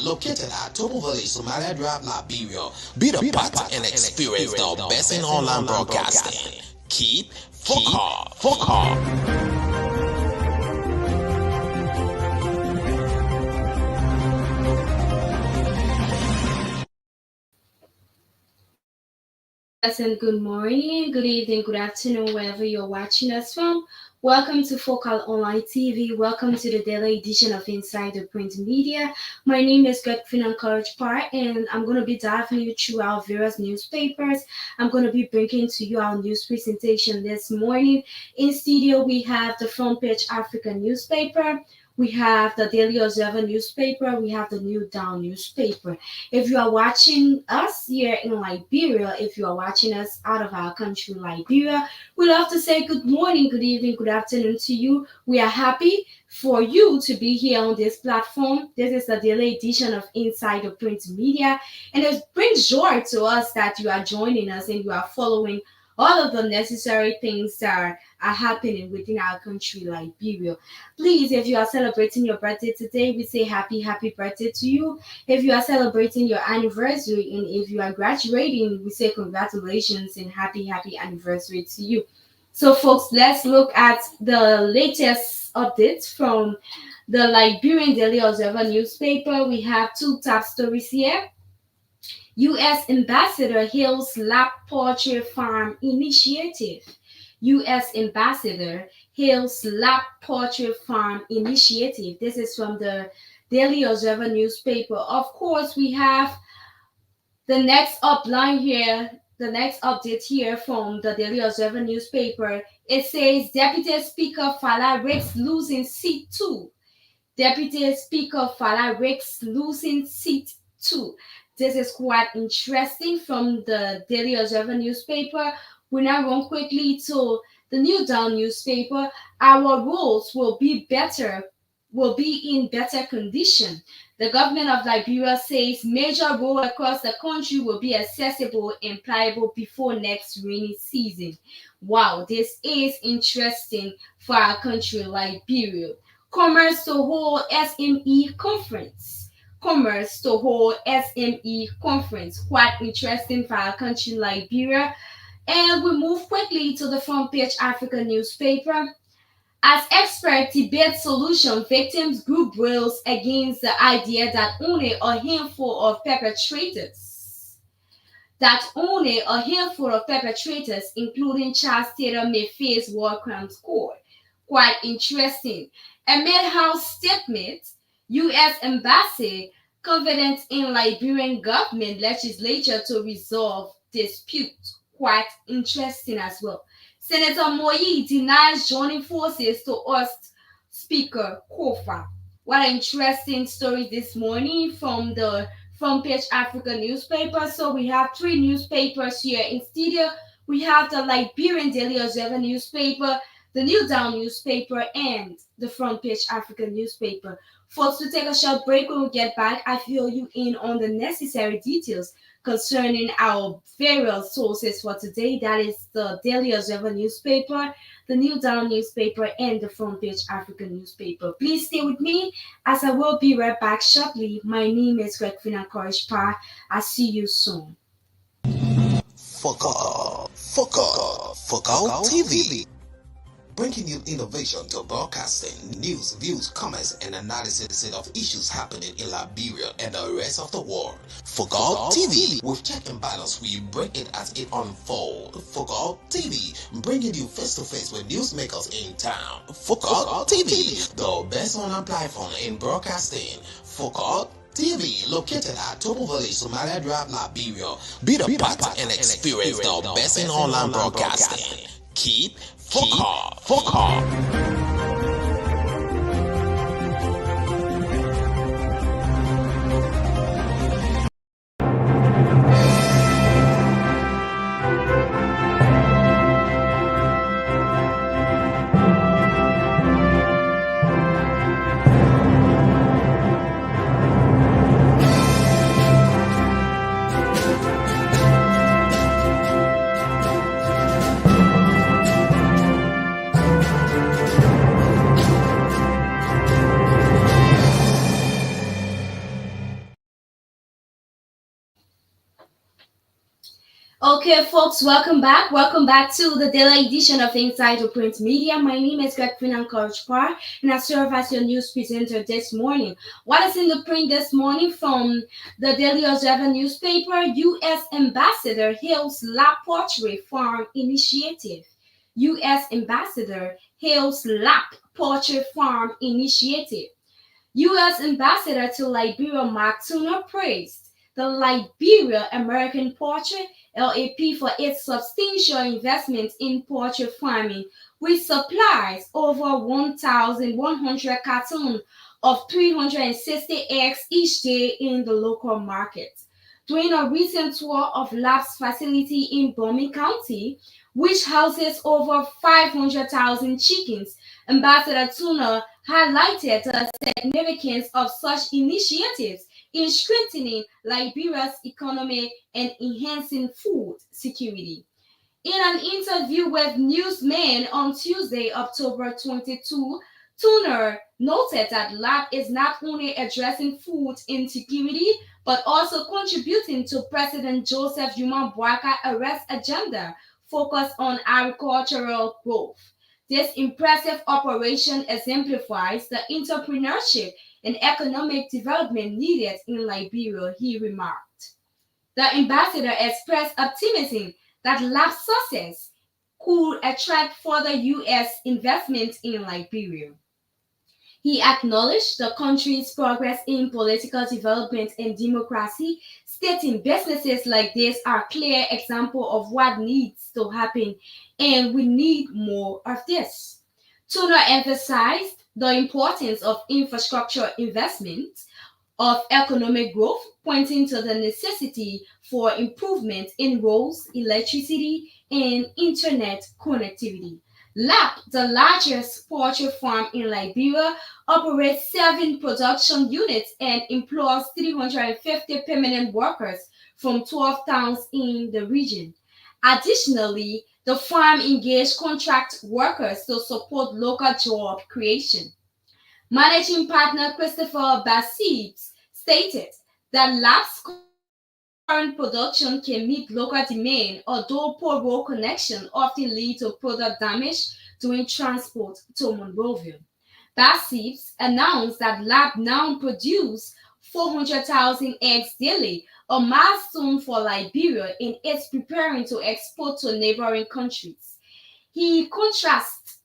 located at Topo Village, Somalia Drive, Liberia. Be the part and experience the best in online broadcasting. Keep focused. And good morning, good evening, good afternoon, wherever you're watching us from. Welcome to Focal Online TV. Welcome to the daily edition of Inside the Print Media. My name is Gretfina Courage Parr, and I'm going to be diving you through our various newspapers. I'm going to be bringing to you our news presentation this morning. In studio, we have the Front Page African newspaper. We have the Daily Observer newspaper. We have the New Dawn newspaper. If you are watching us here in Liberia, if you are watching us out of our country, Liberia, we love to say good morning, good evening, good afternoon to you. We are happy for you to be here on this platform. This is the daily edition of Inside the Print Media, and it brings joy to us that you are joining us and you are following all of the necessary things that are happening within our country, Liberia. Please, if you are celebrating your birthday today, we say happy birthday to you. If you are celebrating your anniversary and if you are graduating, we say congratulations and happy anniversary to you. So, folks, let's look at the latest updates from the Liberian Daily Observer newspaper. We have two top stories here. U.S. Ambassador hails Lab Poultry Farm Initiative. U.S. Ambassador hails Lab Poultry Farm Initiative. This is from the Daily Observer newspaper. Of course, we have the next upline here, the next update here from the Daily Observer newspaper. It says Deputy Speaker Fala risks losing seat 2. Deputy Speaker Fala risks losing seat 2. This is quite interesting from the Daily Observer newspaper. We now run quickly to the New Dawn newspaper. Our roads will be in better condition. The government of Liberia says major roads across the country will be accessible and pliable before next rainy season. Wow, this is interesting for our country, Liberia. Commerce to hold SME conference. Commerce to hold SME conference. Quite interesting for our country, Liberia. And we move quickly to the Front Page African newspaper. As experts debate solution, victims group rails against the idea that only a handful of perpetrators, including child Taylor, may face war crimes court. Quite interesting. Amid House statement, U.S. Embassy confident in Liberian government legislature to resolve dispute. Quite interesting as well. Senator Moyi denies joining forces to oust Speaker Kofa. What an interesting story this morning from the Front Page Africa newspaper. So we have three newspapers here in studio. We have the Liberian Daily Observer newspaper, the New Dawn newspaper, and the Front Page African newspaper. Folks, to take a short break. When we get back, I fill you in on the necessary details concerning our various sources for today. That is the Daily Observer newspaper, the New Dawn newspaper, and the Front Page African newspaper. Please stay with me as I will be right back shortly. My name is Gretfina Courage Parr. I'll see you soon. Focal TV. Bringing you innovation to broadcasting, news, views, comments, and analysis of issues happening in Liberia and the rest of the world. Focal TV, with check and balance, we break it as it unfolds. Focal TV, bringing you face-to-face with newsmakers in town. Focal TV, the best online platform in broadcasting. Focal TV, located at Topo Village, Somalia Drive, Liberia. Be the part and experience the best in online broadcasting. Keep focused. Okay, folks, welcome back. Welcome back to the daily edition of Inside the Print Media. My name is Greg Encourage Parr, and I serve as your news presenter this morning. What is in the print this morning from the Daily Observer newspaper? U.S. Ambassador hails lab portrait farm initiative. U.S. Ambassador hails lab portrait farm initiative. U.S. Ambassador to Liberia Mark Tuna praised the Liberia American Poultry (LAP) for its substantial investment in poultry farming, which supplies over 1,100 cartons of 360 eggs each day in the local market. During a recent tour of Lab's facility in Bowman County, which houses over 500,000 chickens, Ambassador Tuna highlighted the significance of such initiatives in strengthening Liberia's economy and enhancing food security. In an interview with Newsman on Tuesday, October 22, Tuner noted that LAB is not only addressing food insecurity but also contributing to President Joseph Yuma Boakai arrest agenda focused on agricultural growth. This impressive operation exemplifies the entrepreneurship and economic development needed in Liberia, he remarked. The ambassador expressed optimism that lab success could attract further U.S. investment in Liberia. He acknowledged the country's progress in political development and democracy, stating businesses like this are a clear example of what needs to happen, and we need more of this. Turner emphasized the importance of infrastructure investment of economic growth, pointing to the necessity for improvement in roads, electricity, and internet connectivity. LAP, the largest poultry farm in Liberia, operates 7 production units and employs 350 permanent workers from 12 towns in the region. Additionally, the farm engaged contract workers to support local job creation. Managing partner Christopher Bassett stated that LAB's current production can meet local demand, although poor road connection often lead to product damage during transport to Monrovia. Bassett announced that LAB now produces 400,000 eggs daily, a milestone for Liberia, and is preparing to export to neighboring countries. He contrasts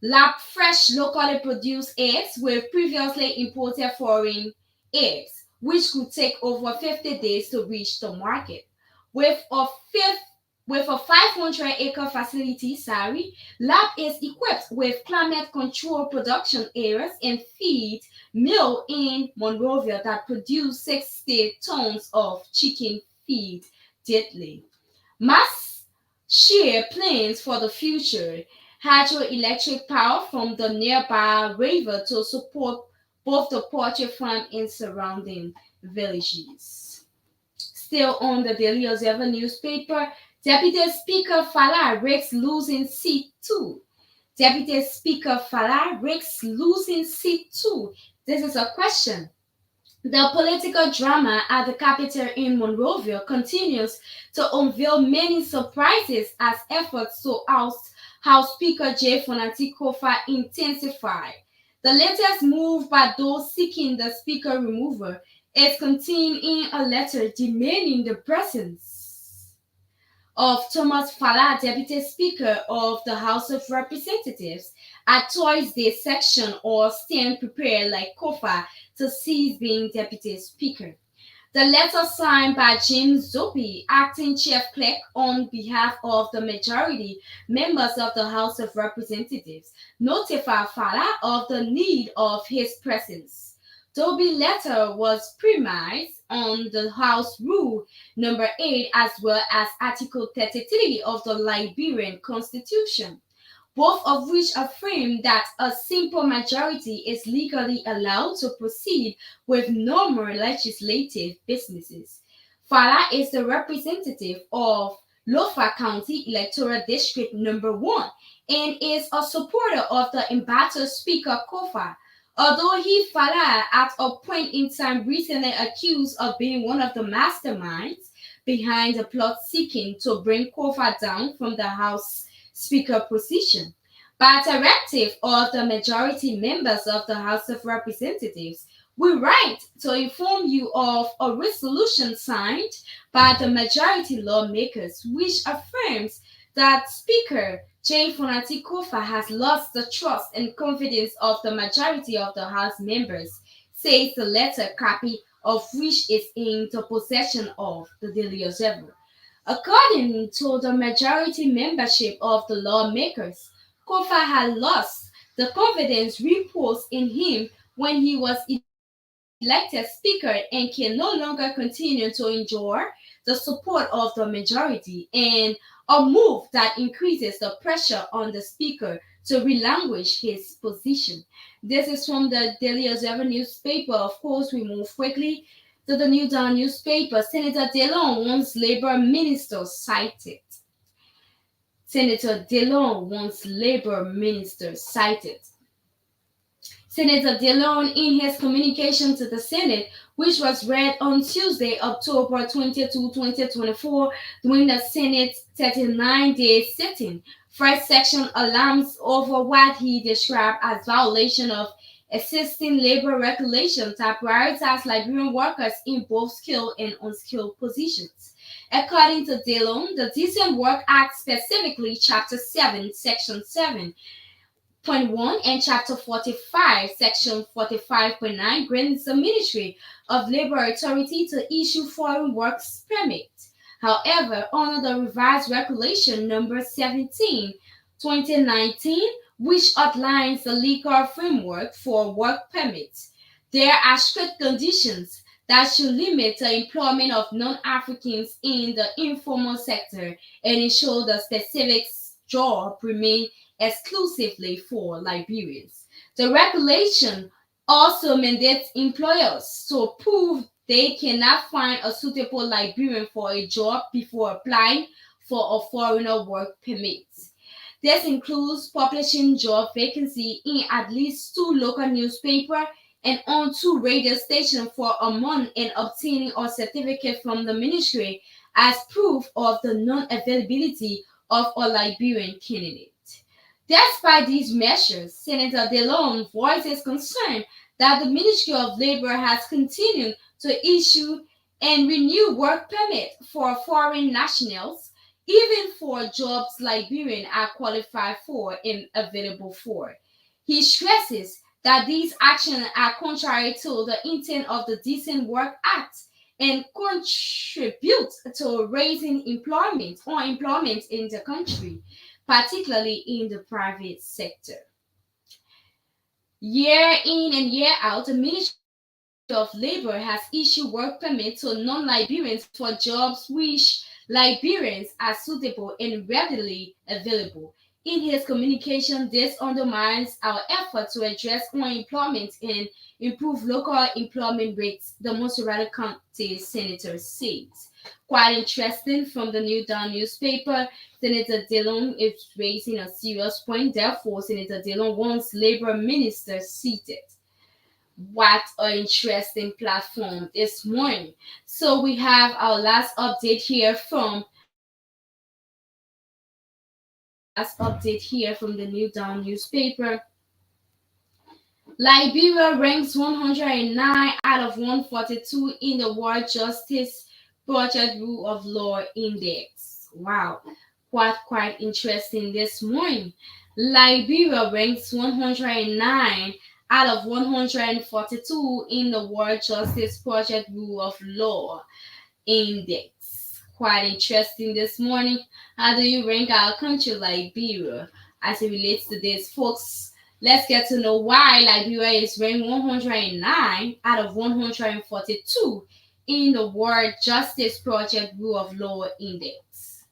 lab fresh locally produced eggs with previously imported foreign eggs, which could take over 50 days to reach the market. With a fifth with a 500-acre facility, Lab is equipped with climate control production areas and feed mill in Monrovia that produce 60 tons of chicken feed daily. Mass share plans for the future hydroelectric power from the nearby river to support both the poultry farm and surrounding villages. Still on the Daily Observer newspaper, Deputy Speaker Fala risks losing seat too. Deputy Speaker Fala risks losing seat too. This is a question. The political drama at the capital in Monrovia continues to unveil many surprises as efforts to oust House Speaker Jay Fonati Kofa intensify. The latest move by those seeking the speaker removal is contained in a letter demanding the presence of Thomas Fala, Deputy Speaker of the House of Representatives, at Thursday's section or stand prepared like Kofa to cease being Deputy Speaker. The letter signed by James Zopi, acting chief clerk on behalf of the majority members of the House of Representatives, notified Fala of the need of his presence. Zopi's letter was premised on the House Rule Number 8 as well as Article 33 of the Liberian Constitution, both of which affirm that a simple majority is legally allowed to proceed with normal legislative businesses. Fala is the representative of Lofa County Electoral District Number 1 and is a supporter of the embattled Speaker Kofa. Although Fala at a point in time recently accused of being one of the masterminds behind the plot seeking to bring Kofa down from the House Speaker position. By directive of the majority members of the House of Representatives, we write to inform you of a resolution signed by the majority lawmakers which affirms that Speaker J. Fonati Kofa has lost the trust and confidence of the majority of the House members, says the letter copy of which is in the possession of the Daily Observer. According to the majority membership of the lawmakers, Kofa had lost the confidence reposed in him when he was elected Speaker and can no longer continue to enjoy the support of the majority, and a move that increases the pressure on the Speaker to relinquish his position. This is from the Daily Observer newspaper. Of course, we move quickly to the New Dawn newspaper. Senator Delon wants Labor minister cited. Senator Delon wants Labor minister cited. Senator Delon, in his communication to the Senate, which was read on Tuesday, October 22, 2024, during the Senate's 39-day sitting, first section alarms over what he described as violation of existing labor regulations that prioritize Liberian workers in both skilled and unskilled positions. According to Delon, the Decent Work Act, specifically Chapter 7, Section 7, Point 1 and Chapter 45, Section 45.9 grants the Ministry of Labor authority to issue foreign works permits. However, under the revised regulation number 17, 2019, which outlines the legal framework for work permits, there are strict conditions that should limit the employment of non-Africans in the informal sector and ensure the specific job remain exclusively for Liberians. The regulation also mandates employers to prove they cannot find a suitable Liberian for a job before applying for a foreigner work permit. This includes publishing job vacancy in at least 2 local newspapers and on 2 radio stations for a month and obtaining a certificate from the ministry as proof of the non-availability of a Liberian candidate. Despite these measures, Senator Delon voices concern that the Ministry of Labor has continued to issue and renew work permits for foreign nationals, even for jobs Liberians are qualified for and available for. He stresses that these actions are contrary to the intent of the Decent Work Act and contribute to raising employment in the country, particularly in the private sector. Year in and year out, the Ministry of Labor has issued work permits to non-Liberians for jobs which Liberians are suitable and readily available. In his communication, this undermines our effort to address unemployment and improve local employment rates, the Montserrat County Senator says. Quite interesting from the New Dawn newspaper. Senator Delon is raising a serious point. Therefore, Senator Delon wants Labor minister seated. What an interesting platform this morning. So we have our last update here from the New Dawn newspaper. Liberia ranks 109 out of 142 in the World Justice Project Rule of Law Index. Wow, quite interesting this morning. Liberia ranks 109 out of 142 in the World Justice Project Rule of Law Index. Quite interesting this morning. How do you rank our country, Liberia, as it relates to this, folks? Let's get to know why Liberia is ranked 109 out of 142 in the World Justice Project Rule of Law Index.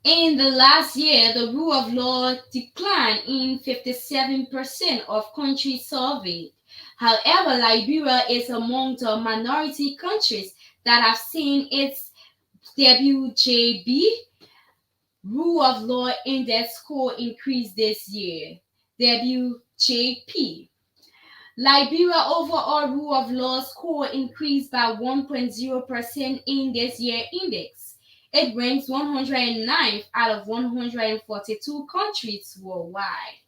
In the last year, the rule of law declined in 57% of countries surveyed. However, Liberia is among the minority countries that have seen its WJB Rule of Law Index score increase this year. WJP. Liberia overall rule of law score increased by 1.0% in this year index. It ranks 109th out of 142 countries worldwide.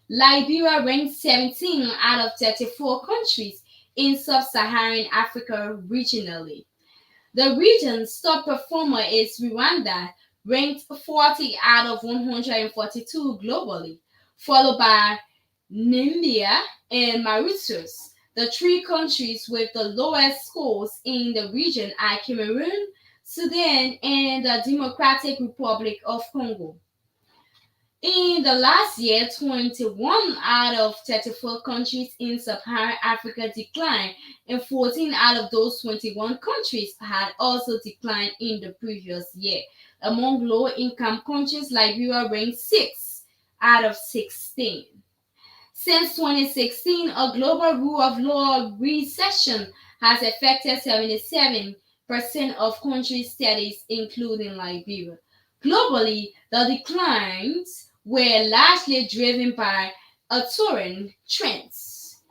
Liberia ranks 17 out of 34 countries in sub-Saharan Africa regionally. The region's top performer is Rwanda, ranked 40 out of 142 globally, followed by Namibia and Mauritius. The three countries with the lowest scores in the region are Cameroon, Sudan, and the Democratic Republic of Congo. In the last year, 21 out of 34 countries in sub-Saharan Africa declined, and 14 out of those 21 countries had also declined in the previous year. Among low-income countries, Liberia ranked 6 out of 16. Since 2016, a global rule of law recession has affected 77% of country studies, including Liberia. Globally, the declines were largely driven by authoritarian trends.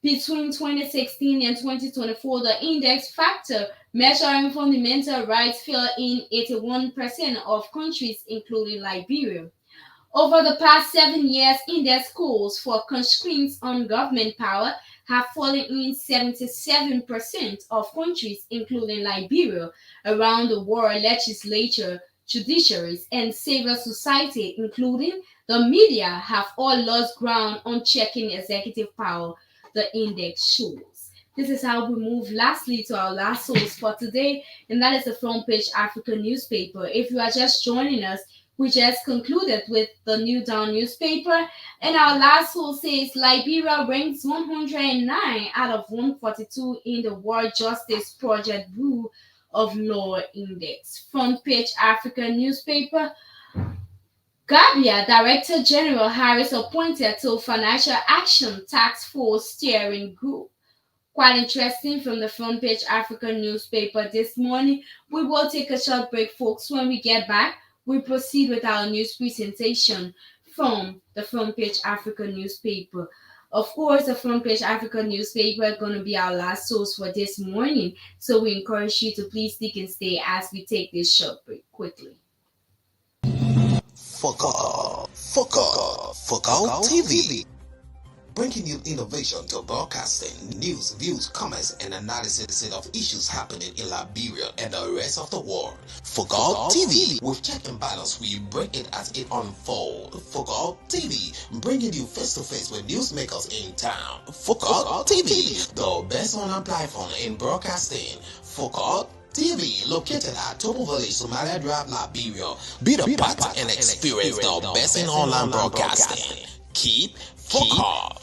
Between 2016 and 2024, the index factor measuring fundamental rights fell in 81% of countries, including Liberia. Over the past 7 years, index scores for constraints on government power have fallen in 77% of countries, including Liberia. Around the world, legislature, judiciaries, and civil society, including the media, have all lost ground on checking executive power, the index shows. This is how we move lastly to our last source for today, and that is the Front Page Africa newspaper. If you are just joining us, we just concluded with the New Dawn newspaper, and our last source says Liberia ranks 109 out of 142 in the World Justice Project Rule of Law Index. Front Page Africa newspaper. Gambia Director General Harris appointed to Financial Action Task Force Steering Group. Quite interesting from the Front Page Africa newspaper this morning. We will take a short break, folks. When we get back, we proceed with our news presentation from the Front Page Africa newspaper. Of course, the Front Page Africa newspaper is going to be our last source for this morning, so we encourage you to please stick and stay as we take this short break quickly. Focal TV. Bringing you innovation to broadcasting, news, views, comments, and analysis of issues happening in Liberia and the rest of the world. Focal TV, with check and balance, we bring it as it unfolds. Focal TV, bringing you face-to-face with newsmakers in town. Focal TV, the best online platform in broadcasting. Focal TV, located at Tobo Village, Somalia Drive, Liberia. Be the part and experience the best in online broadcasting. Keep Focal.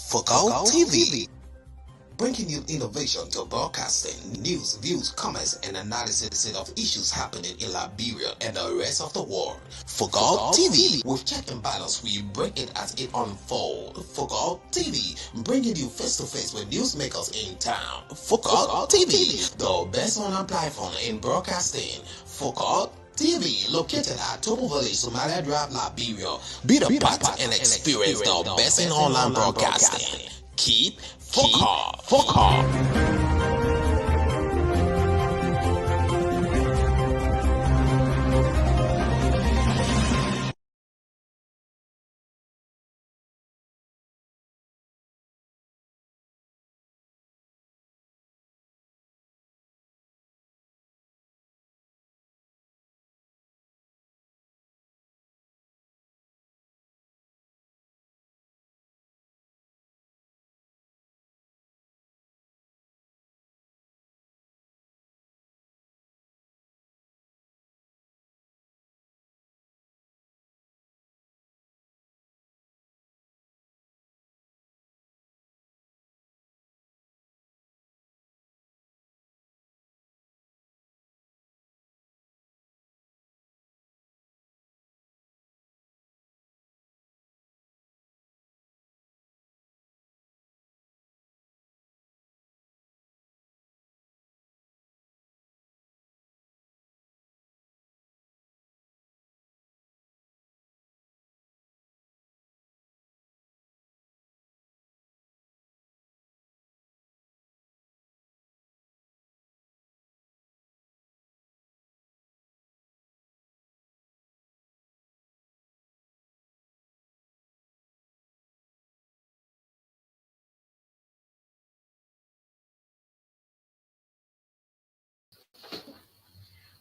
Focal TV. Bringing you innovation to broadcasting, news, views, comments, and analysis of issues happening in Liberia and the rest of the world. Focal TV, with check and balance, we bring it as it unfolds. Focal TV, bringing you face-to-face with newsmakers in town. Focal TV, the best online platform in broadcasting. Focal TV, located at Tobo Village, Somalia Drive, Liberia. Be the part and experience the best in online broadcasting. Keep Focal.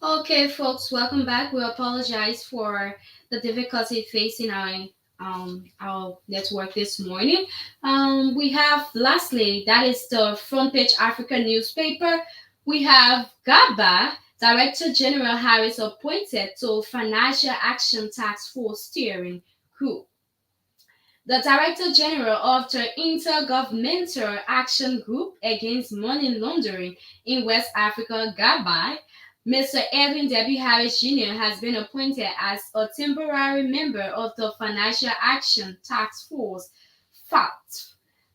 Okay, folks, welcome back. We apologize for the difficulty facing our network this morning. We have lastly, that is the Front Page Africa newspaper. We have Gaba, Director General Harris appointed to Financial Action Task Force Steering Group. The Director General of the Intergovernmental Action Group Against Money Laundering in West Africa, GABI, Mr. Edwin W. Harris Jr. has been appointed as a temporary member of the Financial Action Task Force (FAT)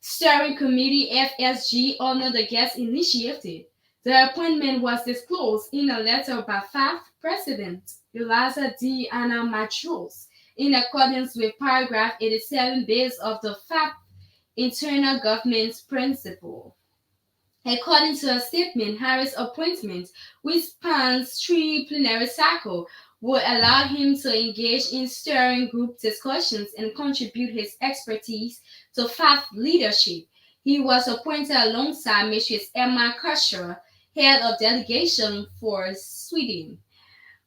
Steering Committee (FSG) under the guest initiative. The appointment was disclosed in a letter by FAT President Eliza D. Anna Matros in accordance with paragraph 87 of the FAT Internal Government Principle. According to a statement, Harris' appointment, which spans three plenary cycles, will allow him to engage in steering group discussions and contribute his expertise to FAT leadership. He was appointed alongside Mrs. Emma Kusher, head of delegation for Sweden.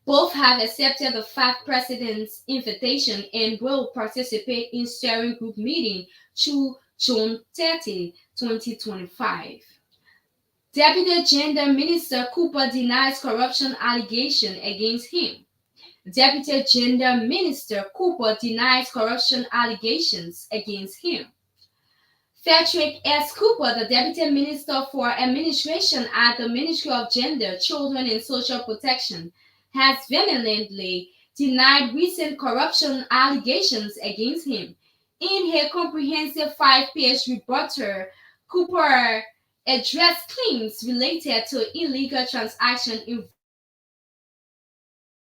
Both have accepted the FAT president's invitation and will participate in steering group meeting through June 30, 2025. Deputy Gender Minister Cooper denies corruption allegation against him. Deputy Gender Minister Cooper denies corruption allegations against him. Patrick S. Cooper, the Deputy Minister for Administration at the Ministry of Gender, Children and Social Protection, has vehemently denied recent corruption allegations against him. In her comprehensive 5-page rebuttal, Cooper addressed claims related to illegal transactions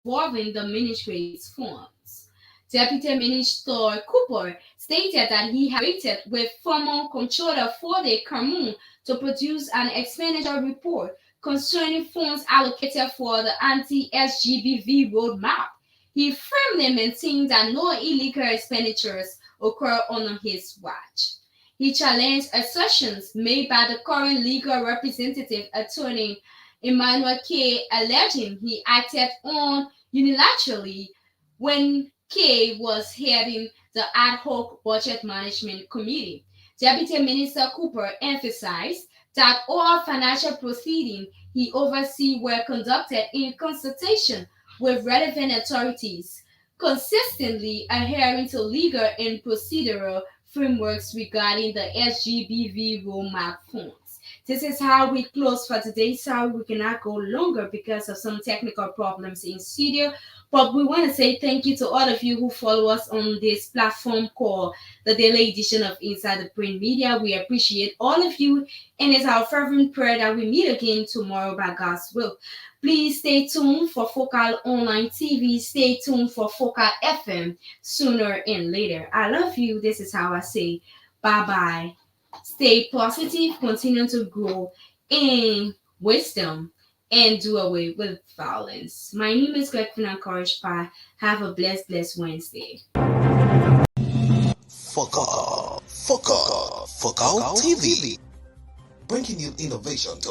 involving the ministry's funds. Deputy Minister Cooper stated that he had waited with former Comptroller Fode Carmon to produce an expenditure report concerning funds allocated for the anti-SGBV roadmap. He firmly maintained that no illegal expenditures occur under his watch. He challenged assertions made by the current legal representative, Attorney Emmanuel K., alleging he acted unilaterally when K was heading the ad hoc budget management committee. Deputy Minister Cooper emphasized that all financial proceedings he oversees were conducted in consultation with relevant authorities, consistently adhering to legal and procedural frameworks regarding the SGBV roadmap funds. This is how we close for today. Sorry we cannot go longer because of some technical problems in studio. But we want to say thank you to all of you who follow us on this platform called the Daily Edition of Inside the Print Media. We appreciate all of you, and it's our fervent prayer that we meet again tomorrow by God's will. Please stay tuned for Focal Online TV. Stay tuned for Focal FM sooner and later. I love you. This is how I say bye-bye. Stay positive, continue to grow in wisdom, and do away with violence. My name is Greg Encouraged by. Have a blessed Wednesday. Focal TV, bringing you innovation to